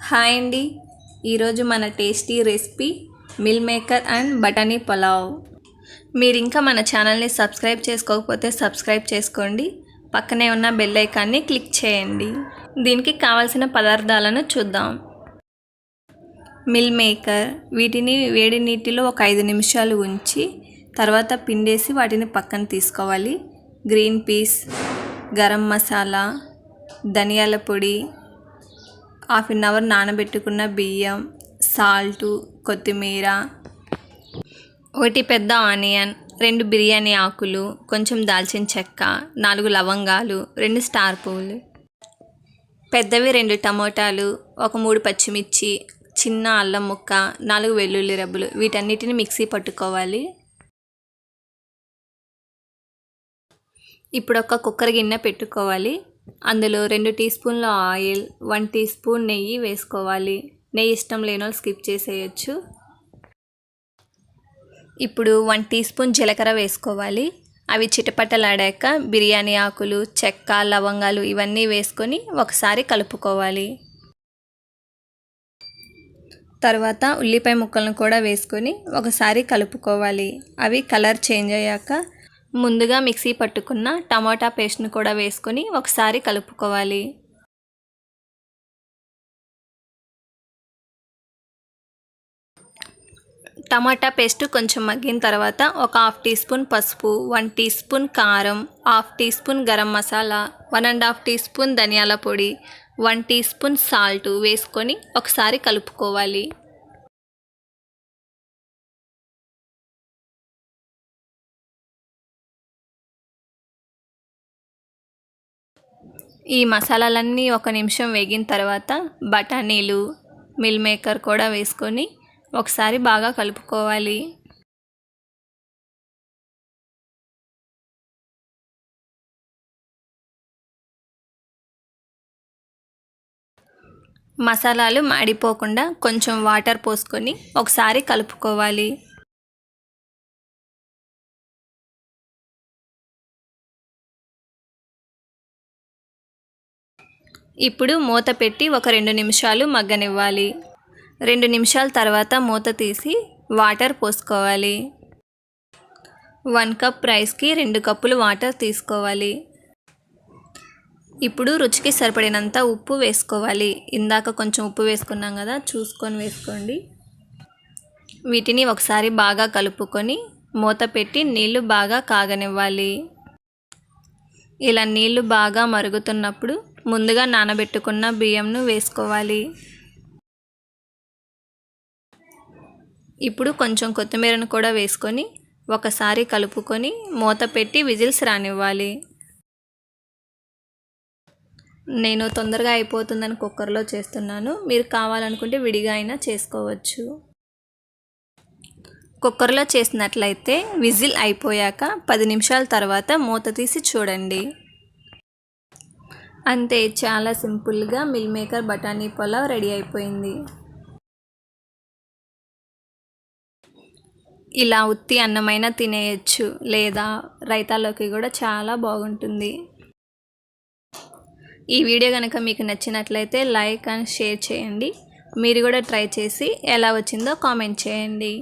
Hi అండి. ఈరోజు మన tasty recipe meal maker and బటానీ పులావ్. మీరు ఇంకా మన ఛానల్ని సబ్స్క్రైబ్ చేసుకోకపోతే సబ్స్క్రైబ్ చేసుకోండి. పక్కనే ఉన్న బెల్ ఐకాన్ని క్లిక్ చేయండి. దీనికి కావాల్సిన పదార్థాలను చూద్దాం. మిల్ మేకర్, వీటిని వేడి నీటిలో ఒక 5 నిమిషాలు ఉంచి తర్వాత పిండేసి వాటిని పక్కన తీసుకోవాలి. గ్రీన్ పీస్, గరం మసాలా, ధనియాల పొడి, హాఫ్ అన్ అవర్ నానబెట్టుకున్న బియ్యం, సాల్టు, కొత్తిమీర, 1 పెద్ద ఆనియన్, 2 బిర్యానీ ఆకులు, కొంచెం దాల్చిన చెక్క, 4 లవంగాలు, 2 స్టార్ పువ్వులు, పెద్దవి 2 టమోటాలు, ఒక 3 పచ్చిమిర్చి, చిన్న అల్లం ముక్క, 4 వెల్లుల్లి రెబ్బలు. వీటన్నిటిని మిక్సీ పట్టుకోవాలి. ఇప్పుడు ఒక కుక్కర్ గిన్నె పెట్టుకోవాలి. అందులో 2 టీ స్పూన్ల ఆయిల్, 1 టీ స్పూన్ నెయ్యి వేసుకోవాలి. నెయ్యి ఇష్టం లేని వాళ్ళు స్కిప్ చేసేయచ్చు. ఇప్పుడు 1 టీ స్పూన్ జీలకర్ర వేసుకోవాలి. అవి చిటపటలాడాక బిర్యానీ ఆకులు, చెక్క, లవంగాలు ఇవన్నీ వేసుకొని ఒకసారి కలుపుకోవాలి. తర్వాత ఉల్లిపాయ ముక్కలను కూడా వేసుకొని ఒకసారి కలుపుకోవాలి. అవి కలర్ చేంజ్ అయ్యాక ముందుగా మిక్సీ పట్టుకున్న టమాటా పేస్ట్ను కూడా వేసుకొని ఒకసారి కలుపుకోవాలి. టమాటా పేస్ట్ కొంచెం మగ్గిన తర్వాత ఒక 1/2 టీ స్పూన్ పసుపు, 1 టీ స్పూన్ కారం, 1/2 teaspoon garam masala, 1.5 teaspoon ధనియాల పొడి, 1 టీ స్పూన్ సాల్ట్ వేసుకొని ఒకసారి కలుపుకోవాలి. ఈ మసాలాలన్నీ 1 నిమిషం వేగిన తర్వాత బఠానీలు, మిల్ మేకర్ కూడా వేసుకొని ఒకసారి బాగా కలుపుకోవాలి. మసాలాలు మాడిపోకుండా కొంచెం వాటర్ పోసుకొని ఒకసారి కలుపుకోవాలి. ఇప్పుడు మూత పెట్టి ఒక 2 నిమిషాలు మగ్గనివ్వాలి. 2 నిమిషాల తర్వాత మూత తీసి వాటర్ పోసుకోవాలి. 1 కప్ రైస్కి 2 కప్పులు వాటర్ తీసుకోవాలి. ఇప్పుడు రుచికి సరిపడినంత ఉప్పు వేసుకోవాలి. ఇందాక కొంచెం ఉప్పు వేసుకున్నాం కదా, చూసుకొని వేసుకోండి. వీటిని ఒకసారి బాగా కలుపుకొని మూత పెట్టి నీళ్లు బాగా కాగనివ్వాలి. ఇలా నీళ్లు బాగా మరుగుతున్నప్పుడు ముందుగా నానబెట్టుకున్న బియ్యంను వేసుకోవాలి. ఇప్పుడు కొంచెం కొత్తిమీరను కూడా వేసుకొని ఒకసారి కలుపుకొని మూత పెట్టి విజిల్స్ రానివ్వాలి. నేను తొందరగా అయిపోతుందని కుక్కర్లో చేస్తున్నాను. మీరు కావాలనుకుంటే విడిగా అయినా చేసుకోవచ్చు. కుక్కర్లో చేసినట్లయితే విజిల్ అయిపోయాక 10 నిమిషాల తర్వాత మూత తీసి చూడండి. అంతే, చాలా సింపుల్గా మిల్ మేకర్ బఠానీ పులావ్ రెడీ అయిపోయింది. ఇలా ఉత్తి అన్నమైనా తినేయచ్చు, లేదా రైతాలోకి కూడా చాలా బాగుంటుంది. ఈ వీడియో కనుక మీకు నచ్చినట్లయితే లైక్ అండ్ షేర్ చేయండి. మీరు కూడా ట్రై చేసి ఎలా వచ్చిందో కామెంట్ చేయండి.